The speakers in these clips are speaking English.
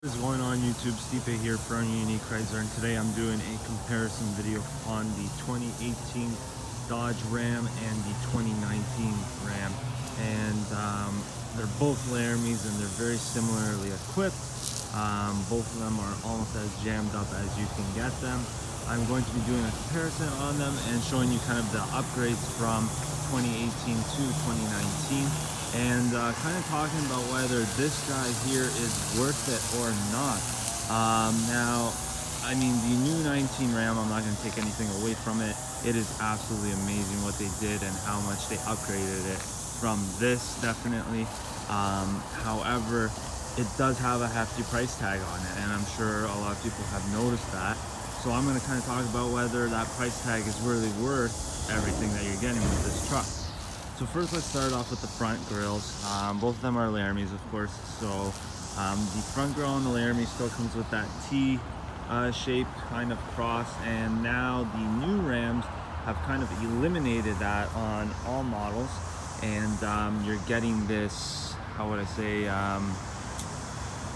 What is going on YouTube? STIPE here for Unique Chrysler, and today I'm doing a comparison video on the 2018 Dodge Ram and the 2019 Ram. And they're both Laramies and they're very similarly equipped. Both of them are almost as jammed up as you can get them. I'm going to be doing a comparison on them and showing you kind of the upgrades from 2018 to 2019. And kind of talking about whether this guy here is worth it or not. Now, I mean, the new 19 Ram, I'm not going to take anything away from it. It is absolutely amazing what they did and how much they upgraded it from this, definitely. However, it does have a hefty price tag on it, and I'm sure a lot of people have noticed that. So I'm going to kind of talk about whether that price tag is really worth everything that you're getting with this truck. So first, let's start off with the front grills. Both of them are Laramies, of course. So the front grill on the Laramie still comes with that T shape kind of cross, and now the new Rams have kind of eliminated that on all models, and you're getting this, how would I say,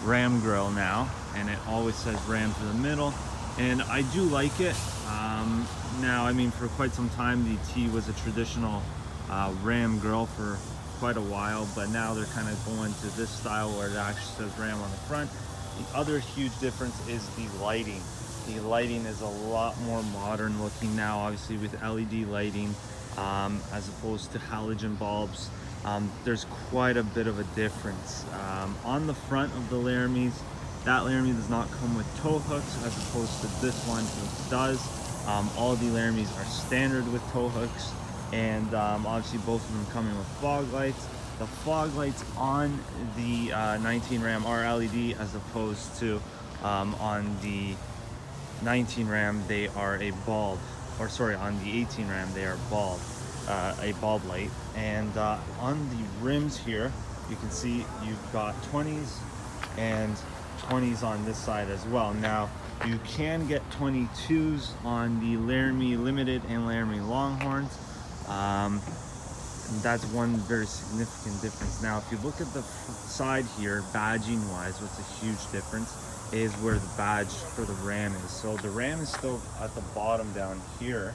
Ram grill now, and it always says Ram to the middle, and I do like it. Now, I mean, for quite some time the T was a traditional Ram grill for quite a while, but now they're kind of going to this style where it actually says Ram on the front. The other huge difference is the lighting. The lighting is a lot more modern looking now, obviously with LED lighting, as opposed to halogen bulbs. There's quite a bit of a difference. On the front of the Laramies, that Laramie does not come with tow hooks, as opposed to this one, it does. All the Laramies are standard with tow hooks, and obviously both of them coming with fog lights. The fog lights on the 19 Ram are LED, as opposed to on the 19 Ram they are a bulb, or sorry, on the 18 Ram they are bulb, a bulb light. And on the rims here, you can see you've got 20s and 20s on this side as well. Now, you can get 22s on the Laramie Limited and Laramie Longhorns. That's one very significant difference. Now, if you look at the side here, badging wise, what's a huge difference is where the badge for the Ram is. So the Ram is still at the bottom down here,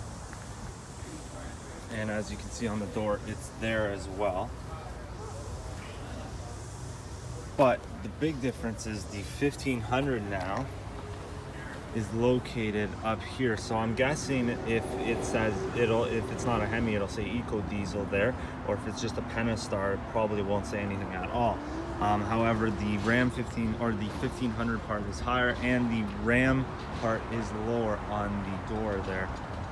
and as you can see on the door, it's there as well. But the big difference is the 1500 now is located up here. So I'm guessing if it says if it's not a Hemi, it'll say Eco Diesel there, or if it's just a Pentastar, it probably won't say anything at all. However, the Ram 15 or the 1500 part is higher, and the Ram part is lower on the door there,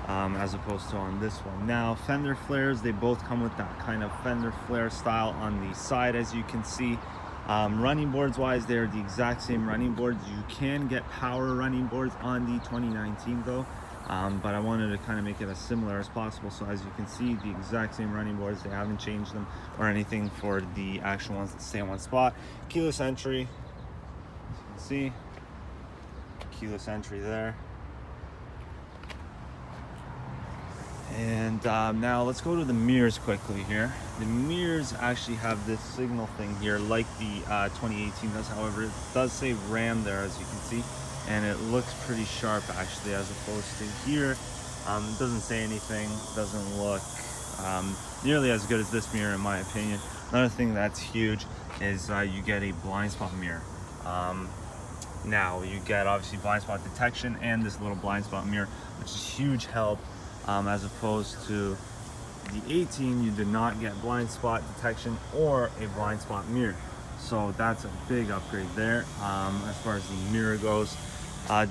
as opposed to on this one. Now, fender flares, they both come with that kind of fender flare style on the side, as you can see. Running boards wise, they're the exact same running boards. You can get power running boards on the 2019 though, but I wanted to kind of make it as similar as possible. So as you can see, the exact same running boards, they haven't changed them or anything for the actual ones that stay in one spot. Keyless entry, as you can see, keyless entry there. And now let's go to the mirrors quickly here. The mirrors actually have this signal thing here like the 2018 does. However, it does say Ram there, as you can see, and it looks pretty sharp actually, as opposed to here. It doesn't say anything, doesn't look nearly as good as this mirror in my opinion. Another thing that's huge is you get a blind spot mirror. Now you get obviously blind spot detection and this little blind spot mirror, which is huge help. As opposed to the 18, you did not get blind spot detection or a blind spot mirror. So that's a big upgrade there as far as the mirror goes.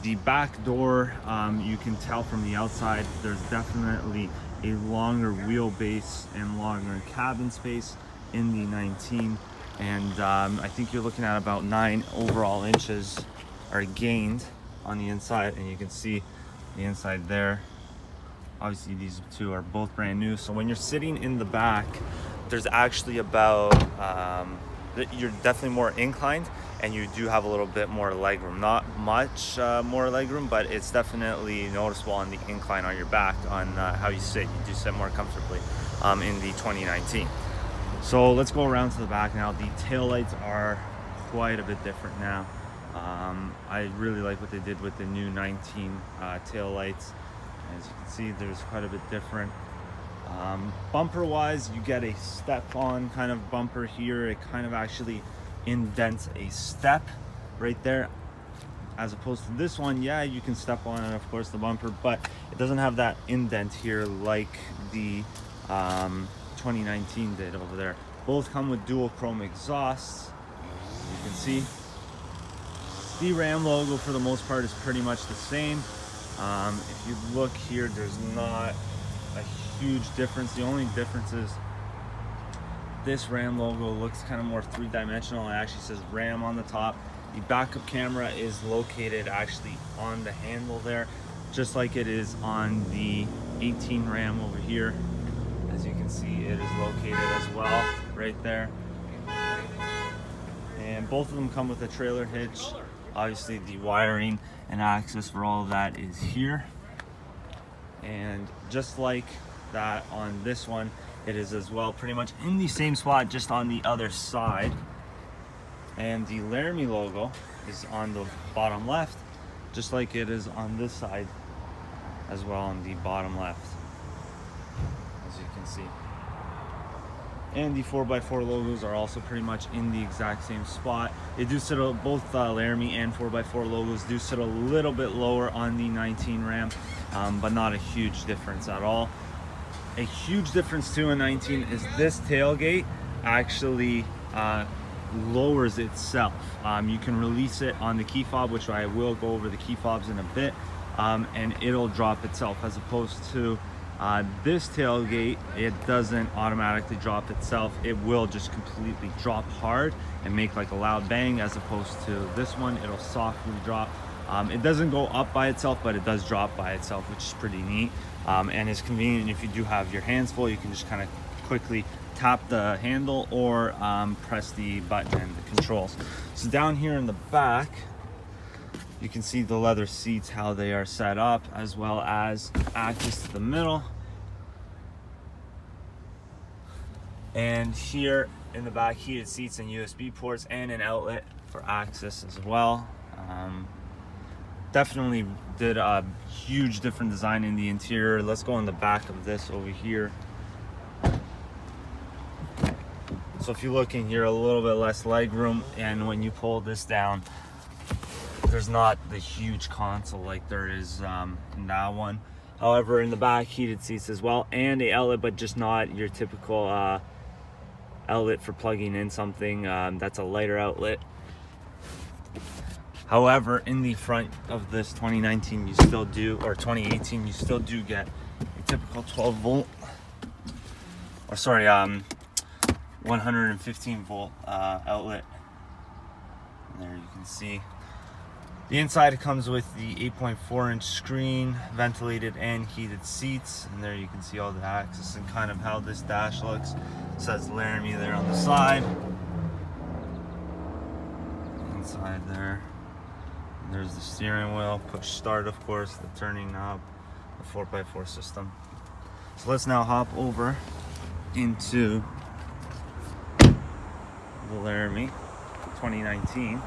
The back door, you can tell from the outside, there's definitely a longer wheelbase and longer cabin space in the 19. And I think you're looking at about 9 overall inches are gained on the inside, and you can see the inside there. Obviously these two are both brand new, so when you're sitting in the back, there's actually about you're definitely more inclined, and you do have a little bit more legroom. Not much more legroom, but it's definitely noticeable on the incline on your back, on how you sit. You do sit more comfortably in the 2019. So let's go around to the back now. The taillights are quite a bit different now. I really like what they did with the new 19 tail lights. As you can see, there's quite a bit different. Bumper wise, you get a step on kind of bumper here. It kind of actually indents a step right there, as opposed to this one. Yeah, you can step on it, of course, the bumper, but it doesn't have that indent here like the 2019 did over there. Both come with dual chrome exhausts. You can see the Ram logo for the most part is pretty much the same. If you look here, there's not a huge difference. The only difference is this Ram logo looks kind of more three-dimensional. It actually says Ram on the top. The backup camera is located actually on the handle there, just like it is on the 18 Ram over here. As you can see, it is located as well right there. And both of them come with a trailer hitch. Obviously the wiring and access for all of that is here. And just like that on this one, it is as well pretty much in the same spot, just on the other side. And the Laramie logo is on the bottom left, just like it is on this side as well on the bottom left, as you can see. And the 4x4 logos are also pretty much in the exact same spot. They do sit, both Laramie and 4x4 logos do sit a little bit lower on the 19 Ram, but not a huge difference at all. A huge difference too in 19 is this tailgate actually lowers itself. You can release it on the key fob, which I will go over the key fobs in a bit, and it'll drop itself, as opposed to this tailgate, it doesn't automatically drop itself. It will just completely drop hard and make like a loud bang, as opposed to this one, it'll softly drop. It doesn't go up by itself, but it does drop by itself, which is pretty neat. And it's convenient if you do have your hands full. You can just kind of quickly tap the handle or press the button and the controls. So down here in the back, you can see the leather seats, how they are set up, as well as access to the middle. And here in the back, heated seats and USB ports and an outlet for access as well. Definitely did a huge different design in the interior. Let's go on the back of this over here. So if you look in here, a little bit less leg room, and when you pull this down, there's not the huge console like there is in that one. However, in the back, heated seats as well, and a outlet, but just not your typical outlet for plugging in something. That's a lighter outlet. However, in the front of this 2019, you still do, or 2018, you still do get a typical 12 volt, or sorry, 115 volt outlet. And there you can see. The inside comes with the 8.4 inch screen, ventilated and heated seats, and there you can see all the access and kind of how this dash looks. It says Laramie there on the side. Inside there. And there's the steering wheel, push start, of course, the turning knob, the 4x4 system. So let's now hop over into the Laramie 2019.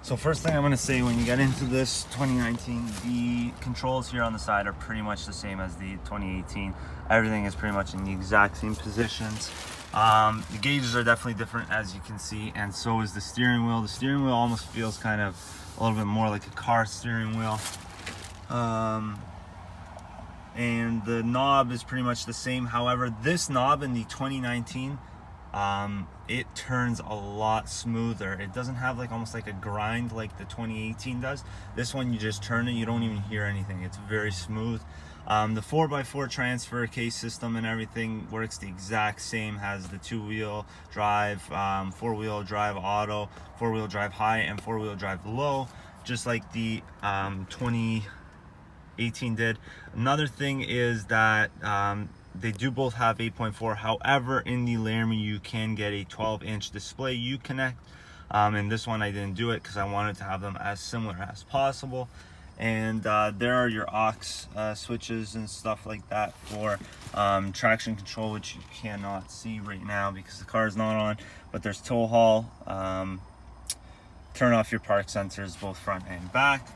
So first thing I'm going to say, when you get into this 2019, the controls here on the side are pretty much the same as the 2018. Everything is pretty much in the exact same positions. The gauges are definitely different, as you can see, and so is the steering wheel. The steering wheel almost feels kind of a little bit more like a car steering wheel. And the knob is pretty much the same. However, this knob in the 2019, it turns a lot smoother. It doesn't have like almost like a grind like the 2018 does. This one, you just turn it, you don't even hear anything. It's very smooth. The 4x4 transfer case system and everything works the exact same. Has the 2-wheel drive, 4-wheel drive auto, 4-wheel drive high, and 4-wheel drive low, just like the 2018 did. Another thing is that they do both have 8.4. However, in the Laramie, you can get a 12-inch display Uconnect. And this one I didn't do it because I wanted to have them as similar as possible. And there are your aux switches and stuff like that for traction control, which you cannot see right now because the car is not on. But there's tow haul, turn off your park sensors, both front and back.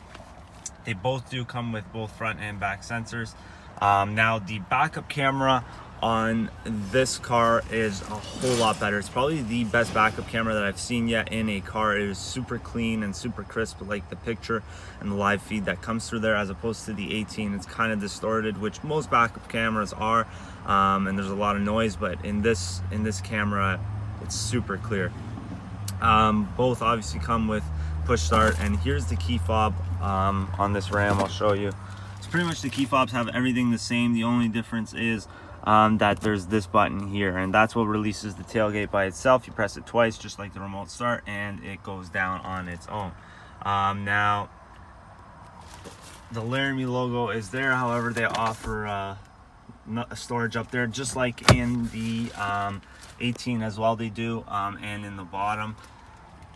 They both do come with both front and back sensors. Now the backup camera on this car is a whole lot better. It's probably the best backup camera that I've seen yet in a car. It is super clean and super crisp, like the picture and the live feed that comes through there, as opposed to the 18. It's kind of distorted, which most backup cameras are, and there's a lot of noise, but in this camera it's super clear. Both obviously come with push start, and here's the key fob on this Ram. I'll show you. It's pretty much the key fobs have everything the same. The only difference is that there's this button here, and that's what releases the tailgate by itself. You press it twice, just like the remote start, and it goes down on its own. Now the Laramie logo is there, however they offer a storage up there, just like in the 18 as well. They do, and in the bottom.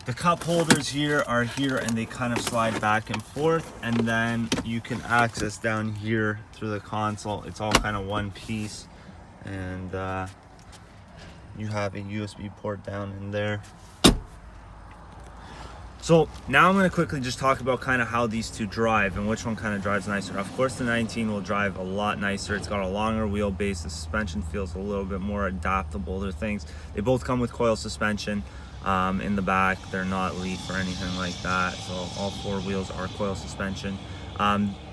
The cup holders here are here, and they kind of slide back and forth, and then you can access down here through the console. It's all kind of one piece, and you have a USB port down in there. So now I'm going to quickly just talk about kind of how these two drive and which one kind of drives nicer. Of course, the 19 will drive a lot nicer. It's got a longer wheelbase. The suspension feels a little bit more adaptable. They're things. They both come with coil suspension in the back. They're not leaf or anything like that. So all four wheels are coil suspension.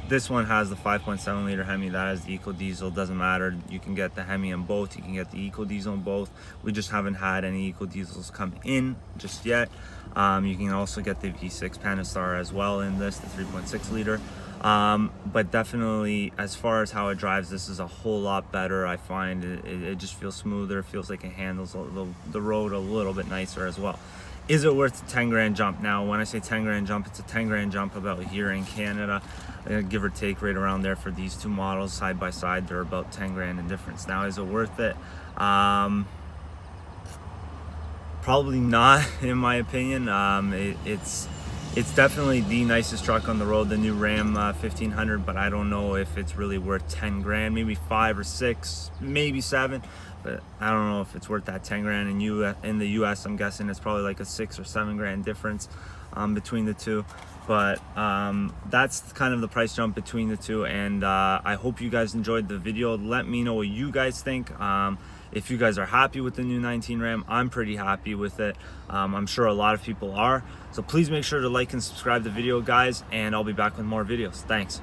This one has the 5.7 liter Hemi. That is the Eco Diesel. Doesn't matter. You can get the Hemi in both. You can get the Eco Diesel in both. We just haven't had any Eco Diesels come in just yet. You can also get the V6 Panastar as well in this, the 3.6 liter. But definitely, as far as how it drives, this is a whole lot better. I find it just feels smoother. It feels like it handles the road a little bit nicer as well. Is it worth the 10 grand jump? Now, when I say 10 grand jump, it's a 10 grand jump about here in Canada, give or take right around there for these two models side by side. They're about 10 grand in difference. Now, is it worth it? Probably not, in my opinion. It's definitely the nicest truck on the road, the new Ram 1500, but I don't know if it's really worth 10 grand, maybe 5 or 6, maybe 7, but I don't know if it's worth that 10 grand. In the US, I'm guessing it's probably like a 6 or 7 grand difference between the two. But that's kind of the price jump between the two, and I hope you guys enjoyed the video. Let me know what you guys think. If you guys are happy with the new 19 Ram, I'm pretty happy with it. I'm sure a lot of people are. So please make sure to like and subscribe the video, guys, and I'll be back with more videos. Thanks.